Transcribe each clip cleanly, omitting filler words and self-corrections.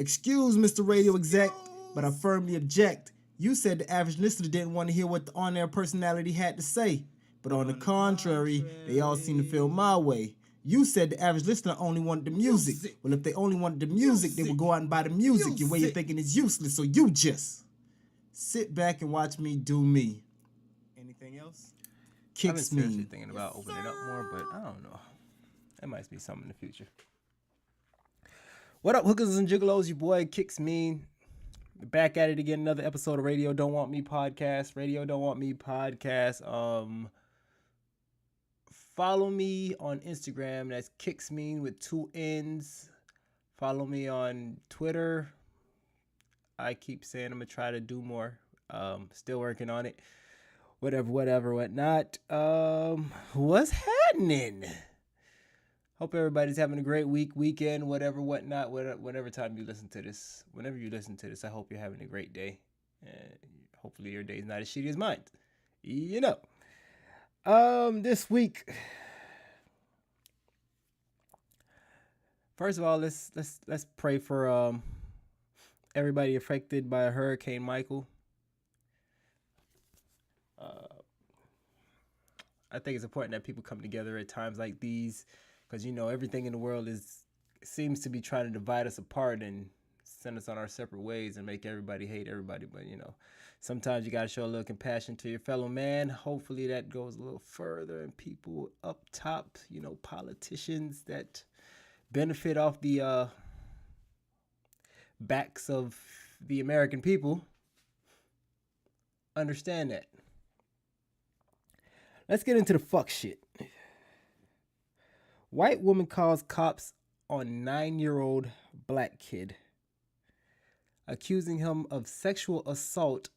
Excuse Mr. Radio Exec, but I firmly object. You said the average listener didn't want to hear what the on-air personality had to say. But on the contrary, they all seem to feel my way. You said the average listener only wanted the music. Well, if they only wanted the music, they would go out and buy the music. Your way of thinking is useless, so you just sit back and watch me do me. Anything else? I've been seriously thinking about opening it up more, but I don't know. That might be something in the future. What up, hookers and gigolos? Your boy Kicks Mean. Back at it again. Another episode of Radio Don't Want Me podcast. Radio Don't Want Me podcast. Follow me on Instagram. That's Kicks Mean with 2 N's. Follow me on Twitter. I keep saying I'm gonna try to do more. Still working on it. Whatever, whatnot. What's happening? Hope everybody's having a great weekend, whatnot, whatever time you listen to this. Whenever you listen to this, I hope you're having a great day. And hopefully your day is not as shitty as mine. You know. This week. First of all, let's pray for everybody affected by Hurricane Michael. I think it's important that people come together at times like these, because everything in the world seems to be trying to divide us apart and send us on our separate ways and make everybody hate everybody. But sometimes you got to show a little compassion to your fellow man. Hopefully that goes a little further, and people up top, politicians that benefit off the backs of the American people understand that. Let's get into the fuck shit. White woman calls cops on 9-year-old black kid, accusing him of sexual assault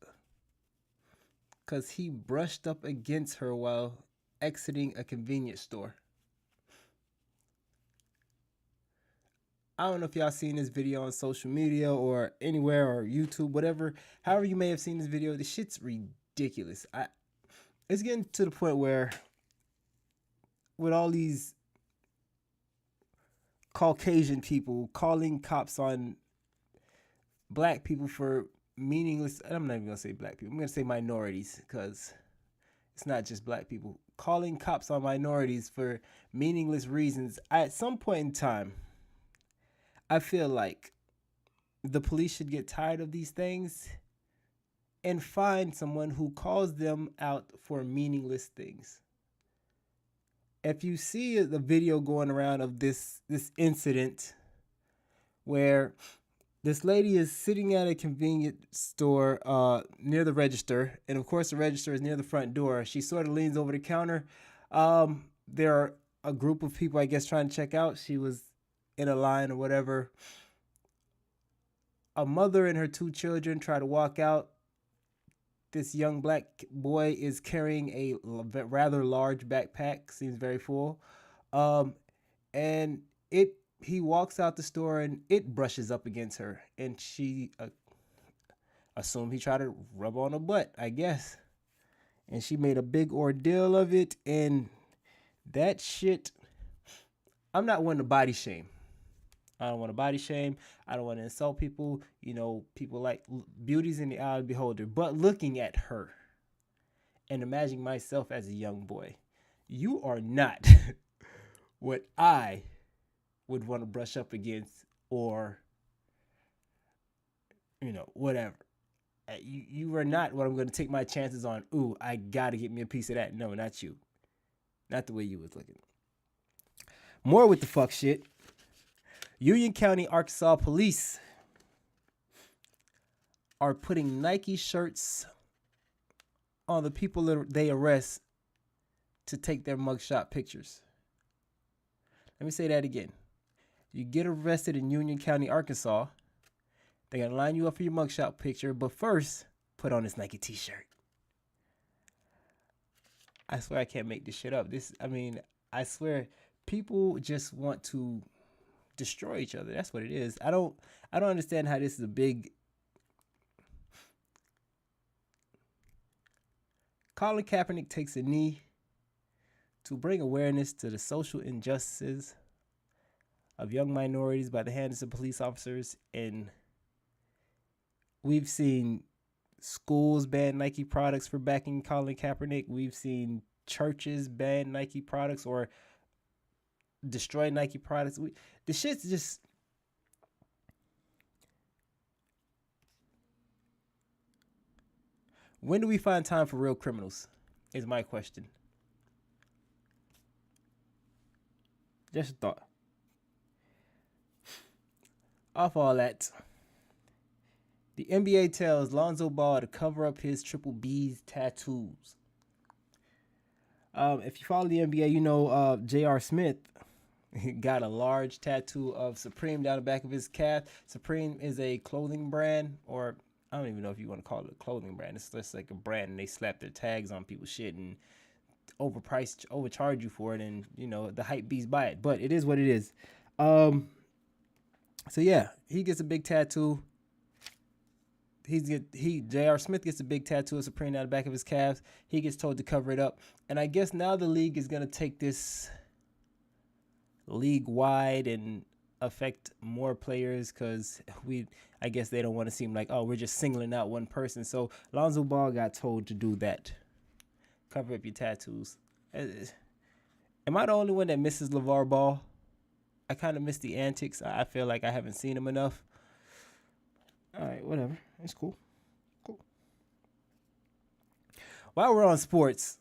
because he brushed up against her while exiting a convenience store. I don't know if y'all seen this video on social media or anywhere or YouTube, whatever. However you may have seen this video, this shit's ridiculous. It's getting to the point where with all these Caucasian people calling cops on black people for meaningless, I'm not even going to say black people, I'm going to say minorities, because it's not just black people. Calling cops on minorities for meaningless reasons. At some point in time, I feel like the police should get tired of these things and find someone who calls them out for meaningless things. If you see the video going around of this incident where this lady is sitting at a convenience store near the register, and of course the register is near the front door. She sort of leans over the counter. There are a group of people, I guess, trying to check out. She was in a line or whatever. A mother and her 2 children try to walk out. This young black boy is carrying a rather large backpack, seems very full. And he walks out the store and it brushes up against her. And she assumed he tried to rub on her butt, I guess. And she made a big ordeal of it. And that shit, I'm not one to body shame. I don't want to body shame. I don't want to insult people. People like beauty's in the eye of the beholder. But looking at her and imagining myself as a young boy, you are not what I would want to brush up against or, whatever. You are not what I'm going to take my chances on. Ooh, I got to get me a piece of that. No, not you. Not the way you was looking. More with the fuck shit. Union County, Arkansas police are putting Nike shirts on the people that they arrest to take their mugshot pictures. Let me say that again. You get arrested in Union County, Arkansas. They're going to line you up for your mugshot picture, but first, put on this Nike t-shirt. I swear I can't make this shit up. I swear people just want to destroy each other. That's what it is. I don't understand how this is a big. Colin Kaepernick takes a knee to bring awareness to the social injustices of young minorities by the hands of police officers. And we've seen schools ban Nike products for backing Colin Kaepernick. We've seen churches ban Nike products or destroy Nike products. The shit's just... When do we find time for real criminals? Is my question. Just a thought. Off all that, the NBA tells Lonzo Ball to cover up his Triple B's tattoos. If you follow the NBA, you know J.R. Smith got a large tattoo of Supreme down the back of his calf. Supreme is a clothing brand, or I don't even know if you want to call it a clothing brand. It's just like a brand, and they slap their tags on people's shit and overcharge you for it, and the hype beast buy it. But it is what it is. So yeah, he gets a big tattoo. J.R. Smith gets a big tattoo of Supreme down the back of his calves. He gets told to cover it up, and I guess now the league is gonna take this league wide and affect more players, because I guess they don't want to seem like, oh, we're just singling out one person. So Lonzo Ball got told to do that. Cover up your tattoos. Am I the only one that misses LeVar Ball? I kind of miss the antics. I feel like I haven't seen him enough. All right, whatever. It's cool. Cool. While we're on sports,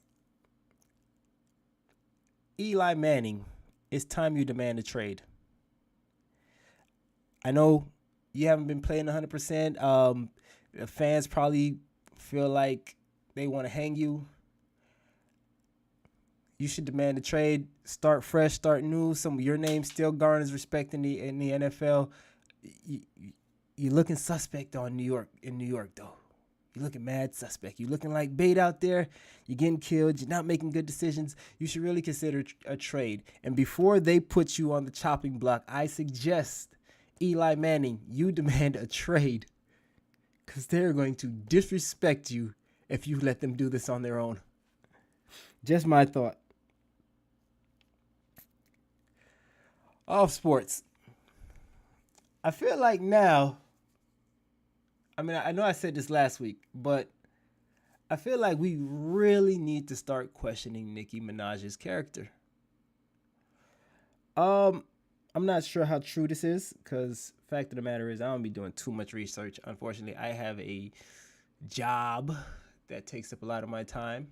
Eli Manning, it's time you demand a trade. I know you haven't been playing 100%. The fans probably feel like they want to hang you. You should demand a trade. Start fresh, start new. Your name still garners respect in the NFL. You're looking suspect in New York, though. You're looking mad suspect. You're looking like bait out there. You're getting killed. You're not making good decisions. You should really consider a trade. And before they put you on the chopping block, I suggest, Eli Manning, you demand a trade, because they're going to disrespect you if you let them do this on their own. Just my thought. Off sports. I feel like now, I know I said this last week, but I feel like we really need to start questioning Nicki Minaj's character. I'm not sure how true this is, because fact of the matter is I don't be doing too much research. Unfortunately, I have a job that takes up a lot of my time,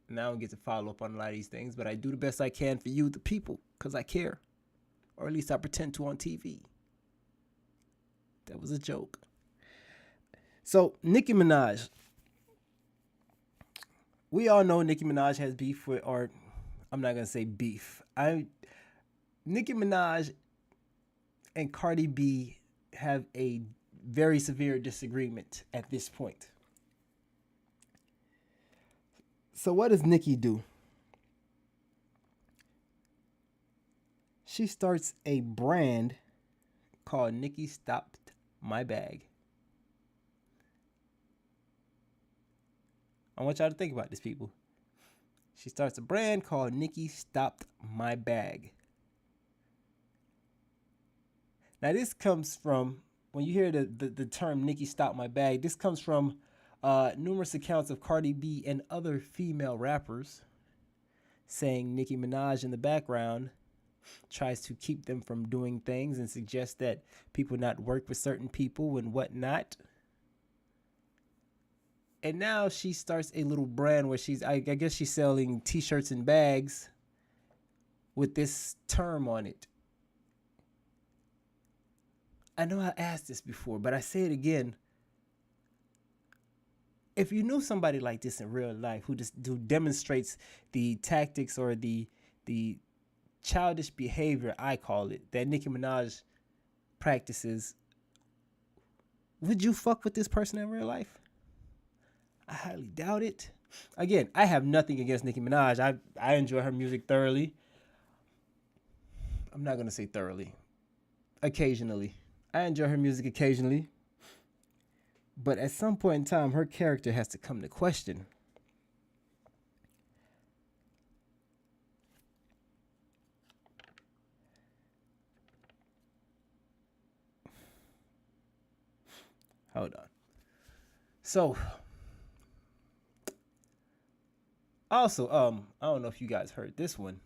and I don't get to follow up on a lot of these things, but I do the best I can for you, the people, because I care. Or at least I pretend to on TV. That was a joke. So, Nicki Minaj. We all know Nicki Minaj has beef with, or I'm not going to say beef. Nicki Minaj and Cardi B have a very severe disagreement at this point. So what does Nicki do? She starts a brand called Nicki Stopped My Bag. I want y'all to think about this, people. She starts a brand called Nicki Stopped My Bag. Now this comes from, when you hear the term Nicki Stopped My Bag, this comes from numerous accounts of Cardi B and other female rappers saying Nicki Minaj in the background tries to keep them from doing things and suggests that people not work with certain people and whatnot. And now she starts a little brand where I guess she's selling t-shirts and bags with this term on it. I know I asked this before, but I say it again. If you knew somebody like this in real life who demonstrates the tactics or the childish behavior, I call it, that Nicki Minaj practices, would you fuck with this person in real life? I highly doubt it. Again, I have nothing against Nicki Minaj. I enjoy her music thoroughly. I'm not going to say thoroughly. Occasionally. I enjoy her music occasionally. But at some point in time, her character has to come to question. Hold on. So, also, I don't know if you guys heard this one.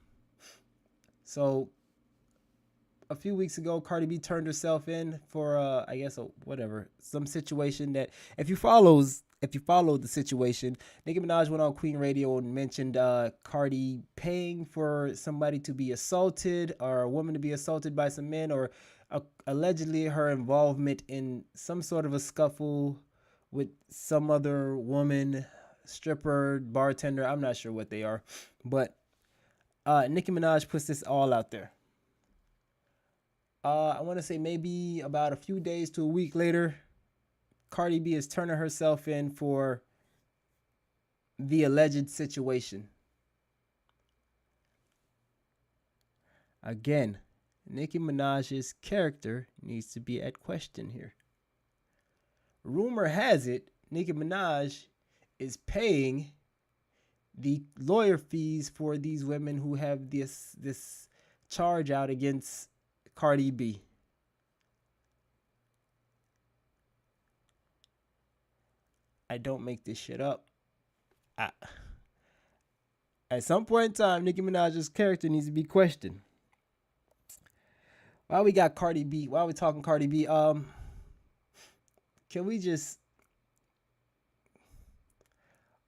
So, a few weeks ago, Cardi B turned herself in for, I guess, some situation that if you follow the situation, Nicki Minaj went on Queen Radio and mentioned Cardi paying for somebody to be assaulted or a woman to be assaulted by some men, or allegedly her involvement in some sort of a scuffle with some other woman, stripper, bartender. I'm not sure what they are, but Nicki Minaj puts this all out there. I want to say maybe about a few days to a week later, Cardi B is turning herself in for the alleged situation. Again, Nicki Minaj's character needs to be at question here. Rumor has it Nicki Minaj is paying the lawyer fees for these women who have this charge out against Cardi B. I don't make this shit up. At some point in time, Nicki Minaj's character needs to be questioned. While we got Cardi B, while we're talking Cardi B, can we just...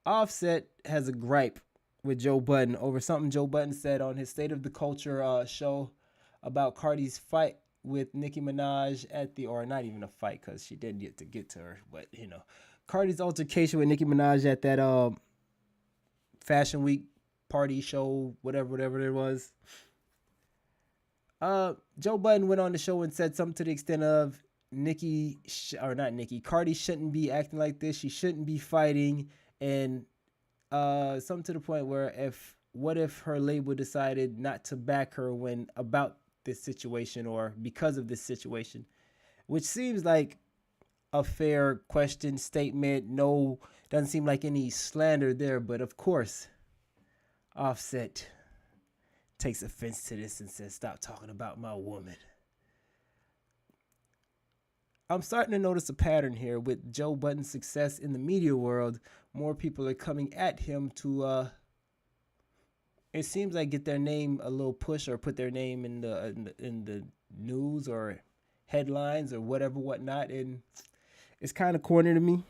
Offset has a gripe with Joe Budden over something Joe Budden said on his State of the Culture show about Cardi's fight with Nicki Minaj or not even a fight because she didn't get to her, but Cardi's altercation with Nicki Minaj at that Fashion Week party show, whatever it was. Joe Budden went on the show and said something to the extent of Cardi shouldn't be acting like this. She shouldn't be fighting, and something to the point where what if her label decided not to back her about this situation or because of this situation, which seems like a fair question, statement. No, doesn't seem like any slander there, but of course, Offset takes offense to this and says, "Stop talking about my woman." I'm starting to notice a pattern here with Joe Budden's success in the media world. More people are coming at him to, it seems like, get their name a little push or put their name in the news or headlines or whatnot, and it's kind of corny to me.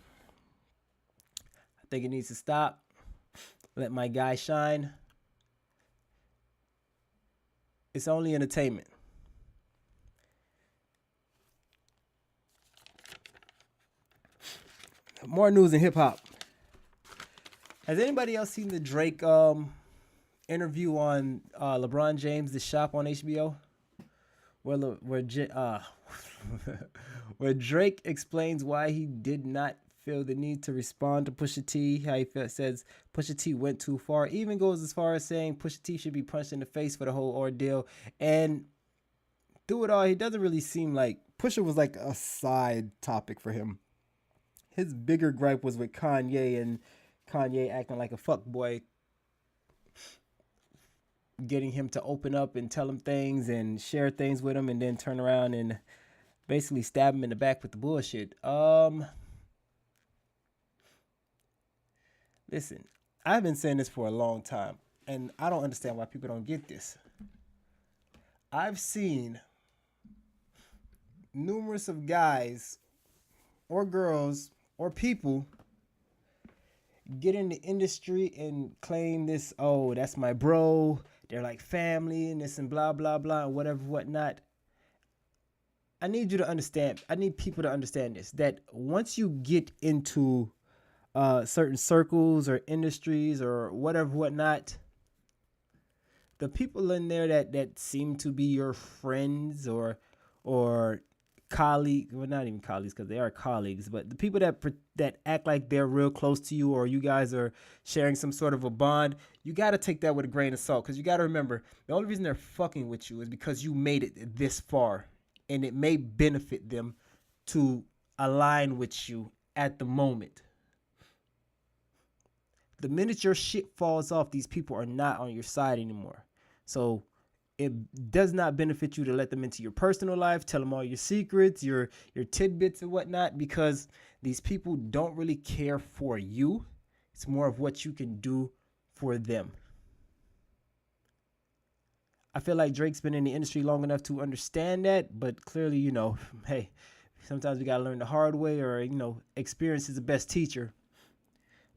I think it needs to stop. Let my guy shine. It's only entertainment. More news in hip hop. Has anybody else seen the Drake interview on LeBron James' The Shop on HBO? Where Drake explains why he did not feel the need to respond to Pusha T. How he says Pusha T went too far. Even goes as far as saying Pusha T should be punched in the face for the whole ordeal. And through it all, he doesn't really seem like Pusha was like a side topic for him. His bigger gripe was with Kanye and Kanye acting like a fuckboy, getting him to open up and tell him things and share things with him and then turn around and basically stab him in the back with the bullshit. Listen, I've been saying this for a long time, and I don't understand why people don't get this. I've seen numerous of guys or girls or people get in the industry and claim this, oh, that's my bro, they're like family and this and blah, blah, blah, and whatnot. I need you to understand, I need people to understand this, that once you get into certain circles or industries or whatnot, the people in there that seem to be your friends or colleagues, well, not even colleagues because they are colleagues, but the people that act like they're real close to you or you guys are sharing some sort of a bond, you got to take that with a grain of salt, because you got to remember the only reason they're fucking with you is because you made it this far, and it may benefit them to align with you at the moment. The minute your shit falls off, these people are not on your side anymore. So It does not benefit you to let them into your personal life, tell them all your secrets, your tidbits and whatnot, because these people don't really care for you. It's more of what you can do for them. I feel like Drake's been in the industry long enough to understand that, but clearly, hey, sometimes we got to learn the hard way, or, experience is the best teacher.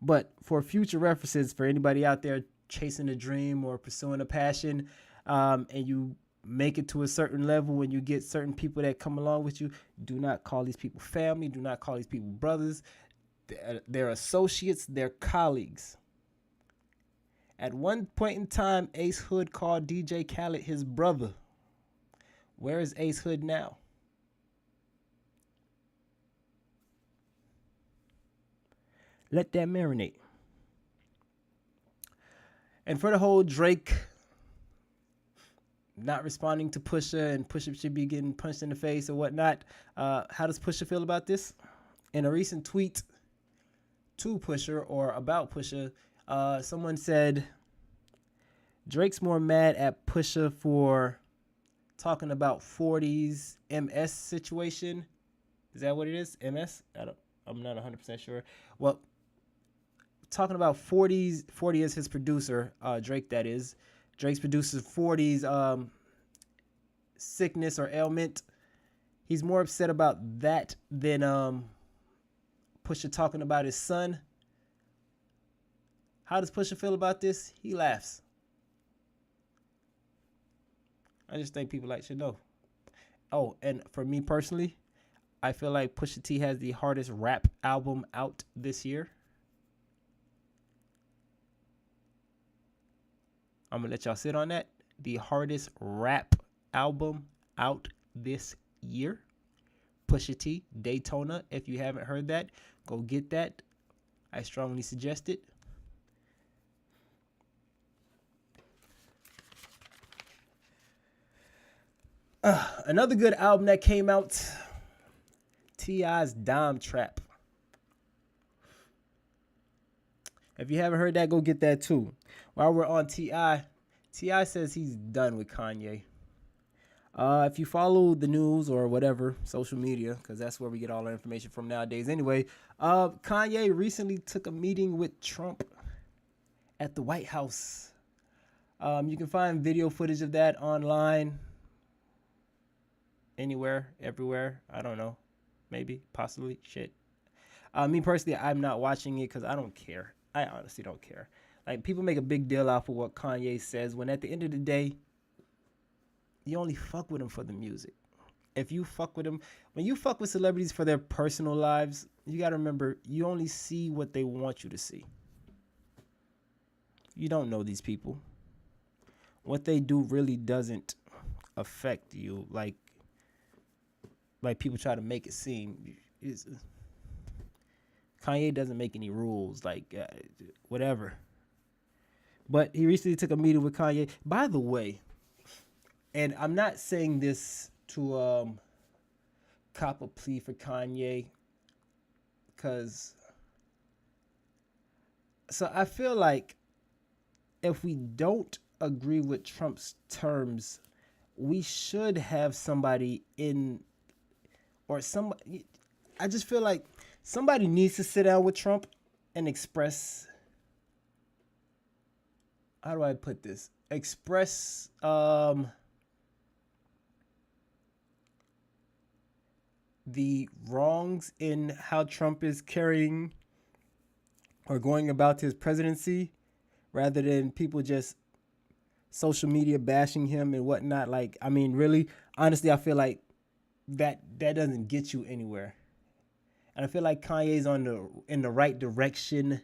But for future references, for anybody out there chasing a dream or pursuing a passion, and you make it to a certain level, when you get certain people that come along with you, do not call these people family. Do not call these people brothers. They're associates. They're colleagues. At one point in time, Ace Hood called DJ Khaled his brother. Where is Ace Hood now? Let that marinate. And for the whole Drake not responding to Pusha, and Pusha should be getting punched in the face or whatnot, how does Pusha feel about this? In a recent tweet to Pusha, or about Pusha, someone said Drake's more mad at Pusha for talking about 40's MS situation. Is that what it is? MS? I'm not 100% sure. Well, talking about 40 is his producer, Drake, that is. Drake's produces 40's sickness or ailment. He's more upset about that than Pusha talking about his son. How does Pusha feel about this? He laughs. I just think people should know. Oh, and for me personally, I feel like Pusha T has the hardest rap album out this year. I'm going to let y'all sit on that. The hardest rap album out this year. Pusha T, Daytona. If you haven't heard that, go get that. I strongly suggest it. Another good album that came out, T.I.'s Dime Trap. If you haven't heard that, go get that too. While we're on T.I., T.I. says he's done with Kanye. If you follow the news or whatever, social media, because that's where we get all our information from nowadays anyway, Kanye recently took a meeting with Trump at the White House. You can find video footage of that online. Anywhere, everywhere, I don't know. Maybe, possibly, shit. Me personally, I'm not watching it because I don't care. I honestly don't care. Like, people make a big deal out of what Kanye says, when at the end of the day, you only fuck with him for the music. If you fuck with him, when you fuck with celebrities for their personal lives, you got to remember, you only see what they want you to see. You don't know these people. What they do really doesn't affect you like people try to make it seem. Kanye doesn't make any rules, whatever. But he recently took a meeting with Kanye. By the way, and I'm not saying this to cop a plea for Kanye, because so I feel like if we don't agree with Trump's terms, we should have somebody in, or somebody, I just feel like somebody needs to sit down with Trump and express, how do I put this? Express the wrongs in how Trump is carrying or going about his presidency, rather than people just social media bashing him and whatnot. Like, I mean, really, honestly, I feel like that doesn't get you anywhere. And I feel like Kanye's in the right direction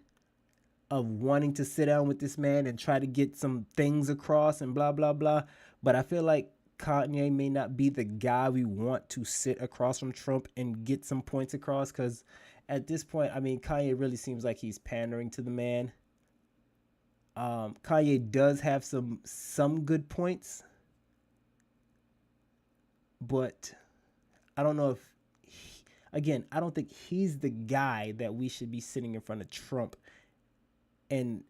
of wanting to sit down with this man and try to get some things across and blah, blah, blah. But I feel like Kanye may not be the guy we want to sit across from Trump and get some points across, because at this point, I mean, Kanye really seems like he's pandering to the man. Kanye does have some good points, but I don't know if again, I don't think he's the guy that we should be sitting in front of Trump and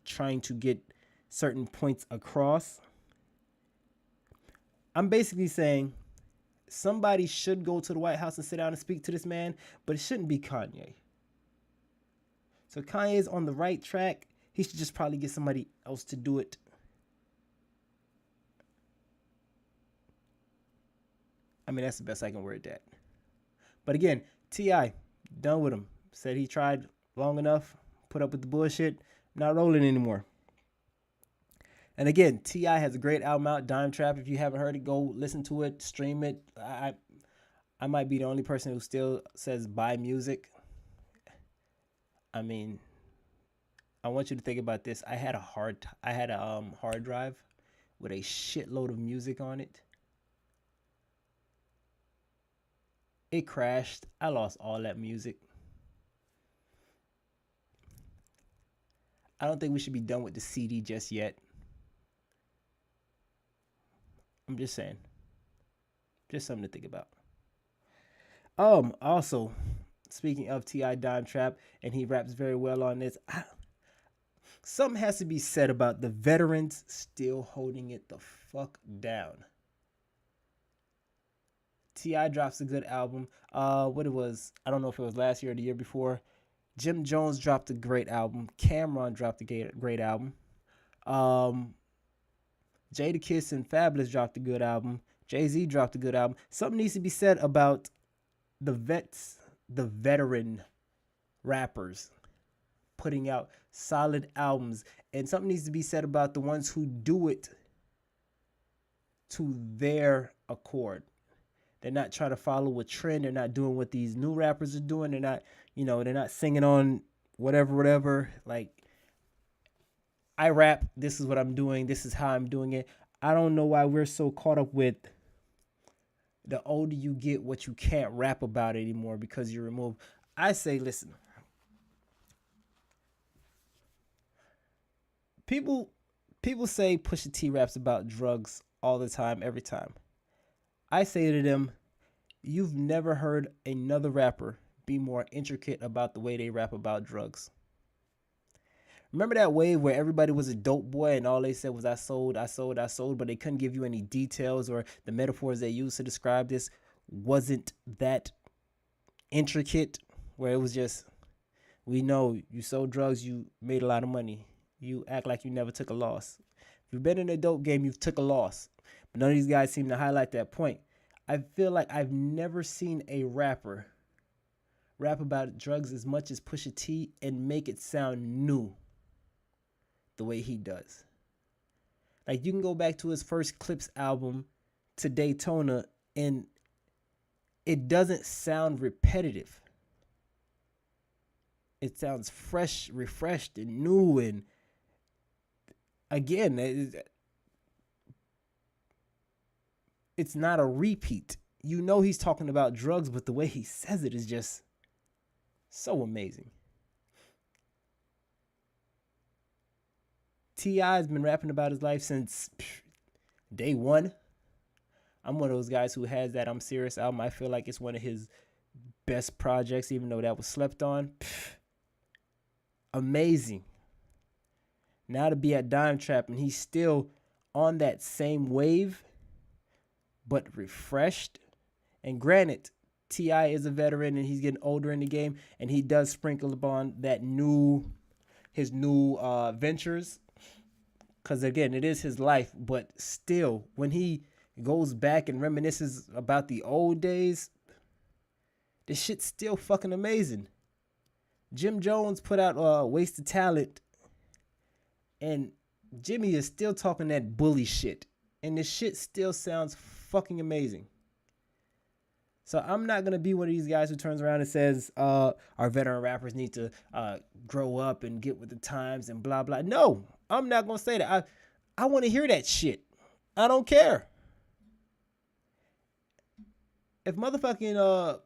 trying to get certain points across. I'm basically saying somebody should go to the White House and sit down and speak to this man, but it shouldn't be Kanye. So Kanye is on the right track. He should just probably get somebody else to do it. I mean, that's the best I can word that. But again, T.I., done with him. Said he tried long enough, put up with the bullshit, not rolling anymore. And again, T.I. has a great album out, Dime Trap. If you haven't heard it, go listen to it, stream it. I might be the only person who still says buy music. I mean, I want you to think about this. I had a hard drive with a shitload of music on it. It crashed. I lost all that music. I don't think we should be done with the CD just yet. I'm just saying. Just something to think about. Also, speaking of T.I. Dime Trap, and he raps very well on this, something has to be said about the veterans still holding it the fuck down. T.I. drops a good album. What it was, I don't know if it was last year or the year before. Jim Jones dropped a great album. Cameron dropped a great album. Jadakiss and Fabulous dropped a good album. Jay-Z dropped a good album. Something needs to be said about the veteran rappers putting out solid albums. And something needs to be said about the ones who do it to their accord. They're not trying to follow a trend. They're not doing what these new rappers are doing. They're not, they're not singing on whatever. Like, I rap. This is what I'm doing. This is how I'm doing it. I don't know why we're so caught up with the older you get, what you can't rap about anymore because you're removed. I say, listen, people say Pusha T raps about drugs all the time, every time. I say to them, you've never heard another rapper be more intricate about the way they rap about drugs. Remember that wave where everybody was a dope boy and all they said was I sold, but they couldn't give you any details, or the metaphors they used to describe this wasn't that intricate, where it was just, we know you sold drugs, you made a lot of money. You act like you never took a loss. If you've been in a dope game, you've took a loss. But none of these guys seem to highlight that point. I feel like I've never seen a rapper rap about drugs as much as Pusha T and make it sound new the way he does. Like, you can go back to his first Clips album to Daytona and it doesn't sound repetitive. It sounds fresh, refreshed, and new. And again, it's not a repeat. You know he's talking about drugs, but the way he says it is just so amazing. T.I. has been rapping about his life since day one. I'm one of those guys who has that I'm Serious album. I feel like it's one of his best projects, even though that was slept on. Amazing. Now to be at Dime Trap and he's still on that same wave, but refreshed. And granted, T.I. is a veteran and he's getting older in the game, and he does sprinkle upon that his new ventures. Because again, it is his life, but still, when he goes back and reminisces about the old days, this shit's still fucking amazing. Jim Jones put out Wasted Talent, and Jimmy is still talking that bully shit, and this shit still sounds fucking amazing. So I'm not going to be one of these guys who turns around and says our veteran rappers need to grow up and get with the times and blah, blah. No, I'm not going to say that. I want to hear that shit. I don't care. If motherfucking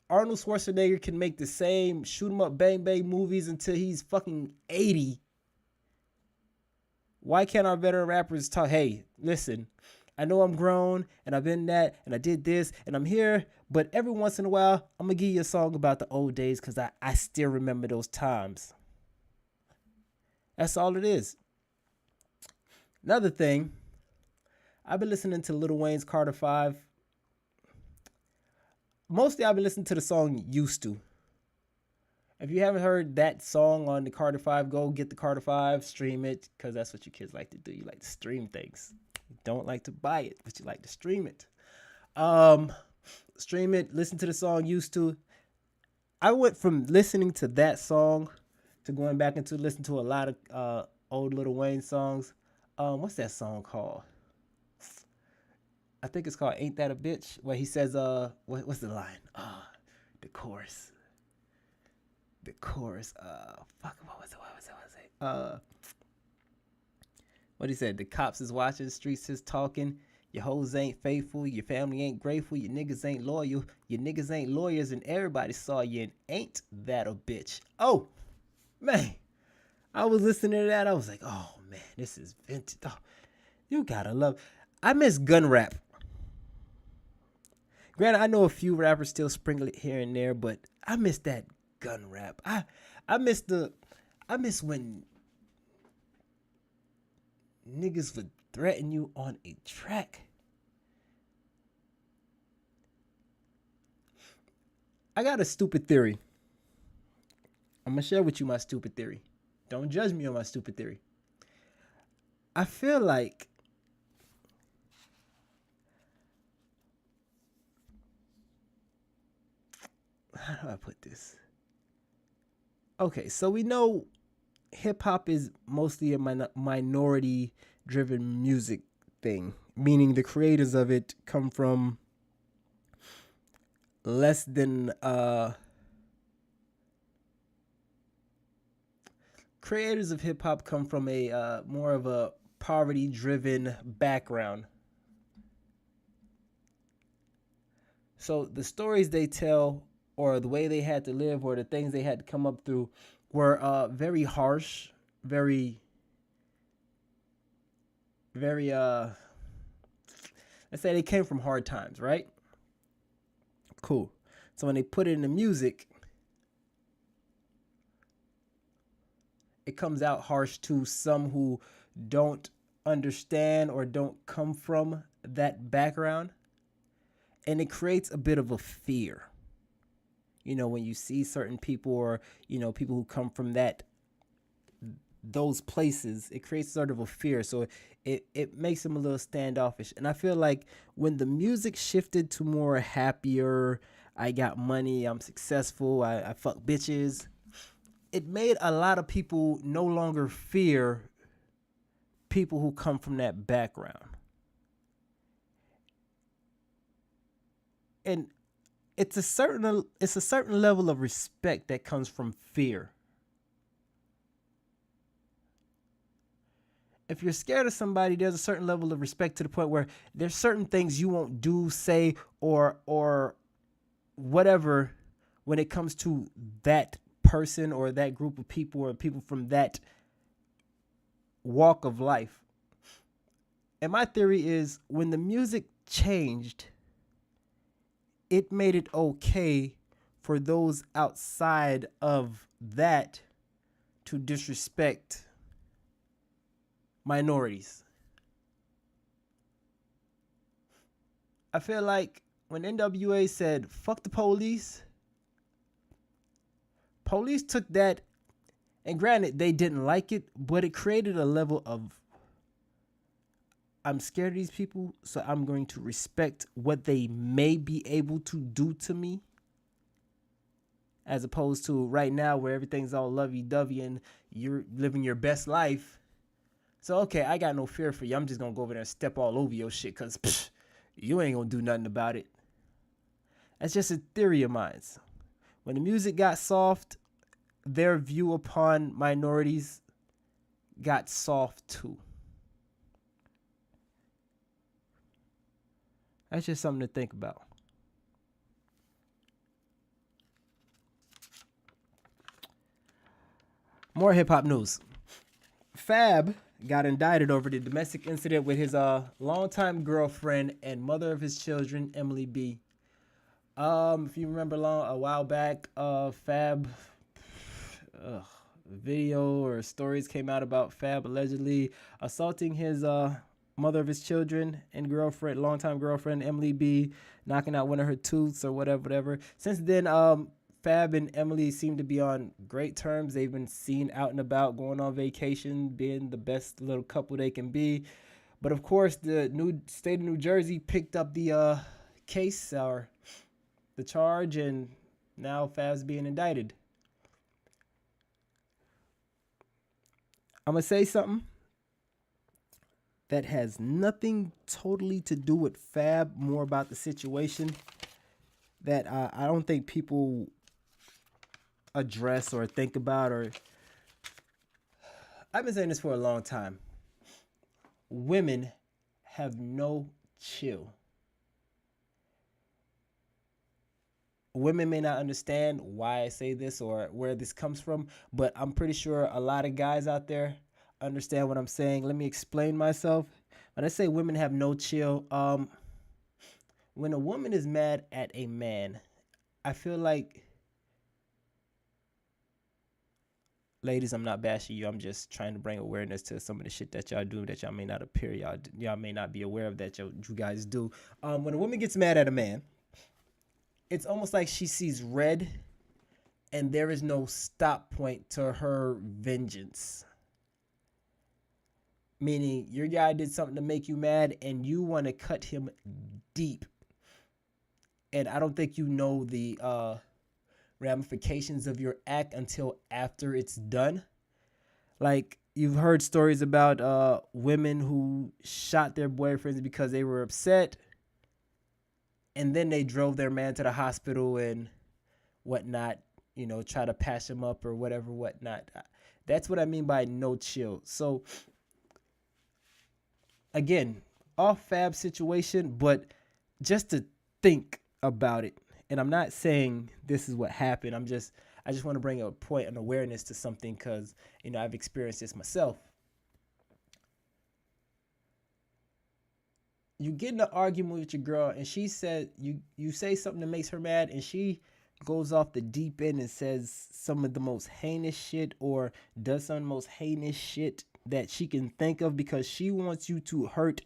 Arnold Schwarzenegger can make the same shoot 'em up, bang, bang movies until he's fucking 80, why can't our veteran rappers talk, hey, listen, I know I'm grown and I've been that and I did this and I'm here, but every once in a while, I'm going to give you a song about the old days because I still remember those times. That's all it is. Another thing, I've been listening to Lil Wayne's Carter 5. Mostly I've been listening to the song Used To. If you haven't heard that song on the Carter 5, go get the Carter 5, stream it, because that's what you kids like to do. You like to stream things. You don't like to buy it, but you like to stream it. Stream it, listen to the song Used To. I went from listening to that song to going back into listen to a lot of old Lil Wayne songs. What's that song called? I think it's called Ain't That a Bitch, where he says, what's the line? The chorus. What was it? What he said, the cops is watching, the streets is talking, your hoes ain't faithful, your family ain't grateful, your niggas ain't loyal, your niggas ain't lawyers, and everybody saw you, and ain't that a bitch? Oh, man. I was listening to that, I was like, oh, man, this is vintage. Oh, you gotta love. I miss gun rap. Granted, I know a few rappers still sprinkle it here and there, but I miss that gun rap. I miss when niggas would threaten you on a track. I got a stupid theory. I'm gonna share with you my stupid theory. Don't judge me on my stupid theory. I feel like how do I put this? Okay, so we know hip hop is mostly a minority driven music thing, meaning the creators of it come from less than creators of hip hop come from a more of a poverty driven background. So the stories they tell, or the way they had to live, or the things they had to come up through, were very harsh, very let's say they came from hard times, right? Cool. So when they put it in the music, it comes out harsh to some who don't understand or don't come from that background, and it creates a bit of a fear. You know, when you see certain people, or, you know, people who come from those places, it creates sort of a fear. So it makes them a little standoffish. And I feel like when the music shifted to more happier, I got money, I'm successful, I fuck bitches, it made a lot of people no longer fear people who come from that background. And it's a certain level of respect that comes from fear. If you're scared of somebody, there's a certain level of respect to the point where there's certain things you won't do, say, or whatever when it comes to that person or that group of people or people from that walk of life. And my theory is, when the music changed, it made it okay for those outside of that to disrespect minorities. I feel like when NWA said, fuck the police, police took that, and granted, they didn't like it, but it created a level of, I'm scared of these people, so I'm going to respect what they may be able to do to me. As opposed to right now, where everything's all lovey-dovey and you're living your best life. So, okay, I got no fear for you. I'm just going to go over there and step all over your shit, because you ain't going to do nothing about it. That's just a theory of mine. When the music got soft, their view upon minorities got soft too. That's just something to think about. More hip-hop news. Fab got indicted over the domestic incident with his longtime girlfriend and mother of his children, Emily B. If you remember a while back, Fab video or stories came out about Fab allegedly assaulting his mother of his children and girlfriend, longtime girlfriend, Emily B, knocking out one of her tooths or whatever. Since then, Fab and Emily seem to be on great terms. They've been seen out and about, going on vacation, being the best little couple they can be. But of course, the new state of New Jersey picked up the case or the charge, and now Fab's being indicted. I'm going to say something that has nothing totally to do with Fab, more about the situation that I don't think people address or think about. Or I've been saying this for a long time. Women have no chill. Women may not understand why I say this or where this comes from, but I'm pretty sure a lot of guys out there understand what I'm saying. Let me explain myself. When I say women have no chill, when a woman is mad at a man, I feel like, ladies, I'm not bashing you. I'm just trying to bring awareness to some of the shit that y'all do that y'all may not appear. Y'all may not be aware of that you guys do. When a woman gets mad at a man, it's almost like she sees red and there is no stop point to her vengeance. Meaning your guy did something to make you mad and you want to cut him deep. And I don't think you know the ramifications of your act until after it's done. Like, you've heard stories about women who shot their boyfriends because they were upset, and then they drove their man to the hospital and whatnot, try to patch him up or whatnot. That's what I mean by no chill. So, again, off Fab situation, but just to think about it. And I'm not saying this is what happened. I just want to bring a point and awareness to something because, I've experienced this myself. You get in an argument with your girl and she said, you say something that makes her mad and she goes off the deep end and says some of the most heinous shit or does some of the most heinous shit that she can think of because she wants you to hurt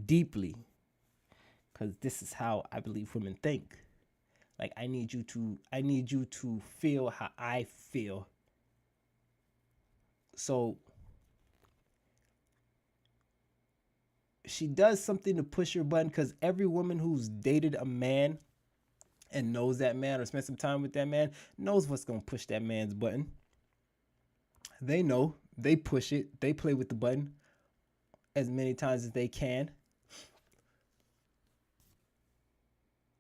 deeply. Because this is how I believe women think. Like, I need you to feel how I feel. So she does something to push your button, because every woman who's dated a man and knows that man or spent some time with that man knows what's going to push that man's button. They know. They push it. They play with the button as many times as they can.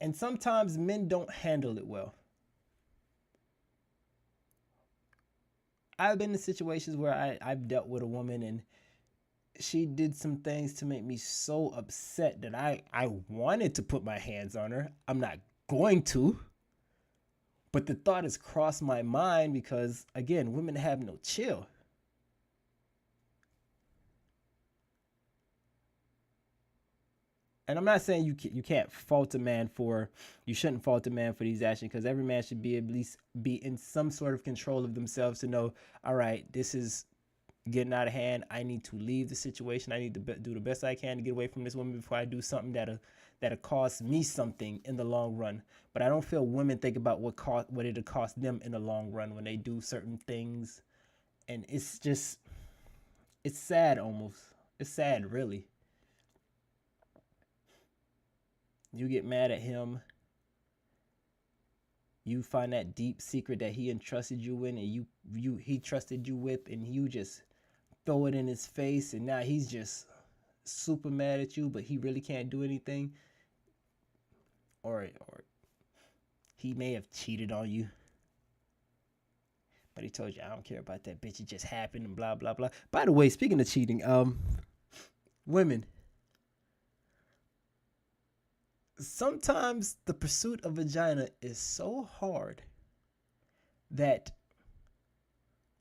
And sometimes men don't handle it well. I've been in situations where I've dealt with a woman and she did some things to make me so upset that I wanted to put my hands on her. I'm not going to. But the thought has crossed my mind because, again, women have no chill. And I'm not saying you can't fault a man you shouldn't fault a man for these actions, because every man should be at least be in some sort of control of themselves to know, all right, this is getting out of hand. I need to leave the situation. I need to do the best I can to get away from this woman before I do something that'll cost me something in the long run. But I don't feel women think about what it'll cost them in the long run when they do certain things. And it's sad almost. It's sad, really. You get mad at him. You find that deep secret that he entrusted you in, and he trusted you with, and you just throw it in his face, and now he's just super mad at you, but he really can't do anything. Or he may have cheated on you, but he told you, I don't care about that bitch, it just happened, and blah blah blah. By the way, speaking of cheating, women, sometimes the pursuit of vagina is so hard that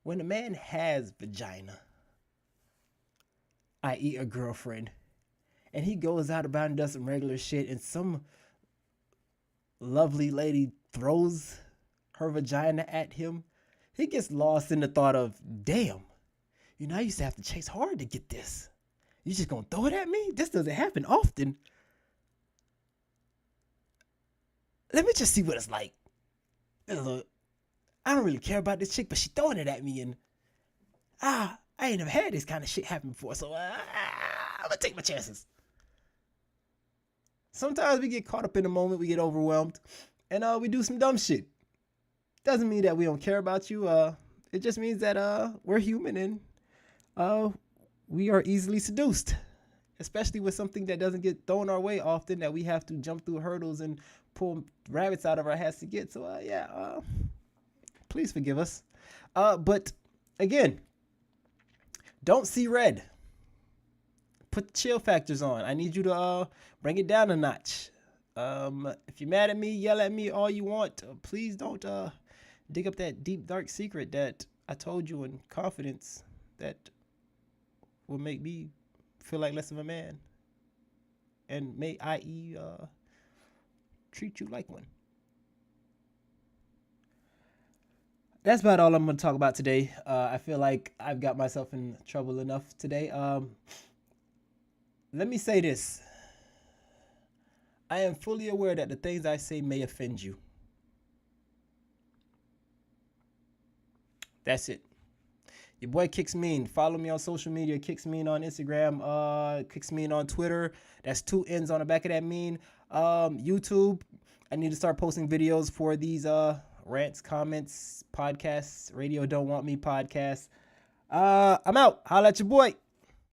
when a man has vagina, i.e. a girlfriend, and he goes out about and does some regular shit, and some lovely lady throws her vagina at him, he gets lost in the thought of, damn, I used to have to chase hard to get this. You just gonna throw it at me? This doesn't happen often. Let me just see what it's like. I don't really care about this chick, but she throwing it at me, and I ain't never had this kind of shit happen before, so I'm gonna take my chances. Sometimes we get caught up in the moment, we get overwhelmed, and we do some dumb shit. Doesn't mean that we don't care about you. It just means that we're human and we are easily seduced, especially with something that doesn't get thrown our way often, that we have to jump through hurdles and pull rabbits out of our hats to get. So please forgive us. But again, don't see red. Put the chill factors on. I need you to bring it down a notch. If you're mad at me, yell at me all you want. Please don't dig up that deep, dark secret that I told you in confidence that will make me feel like less of a man. And may i.e. treat you like one. That's about all I'm going to talk about today. I feel like I've got myself in trouble enough today. Let me say this. I am fully aware that the things I say may offend you. That's it. Your boy Kicks Mean. Follow me on social media. Kicks Mean on Instagram. Kicks Mean on Twitter. That's 2 N's on the back of that mean. YouTube. I need to start posting videos for these rants, comments, podcasts, Radio Don't Want Me podcasts. I'm out. Holla at your boy.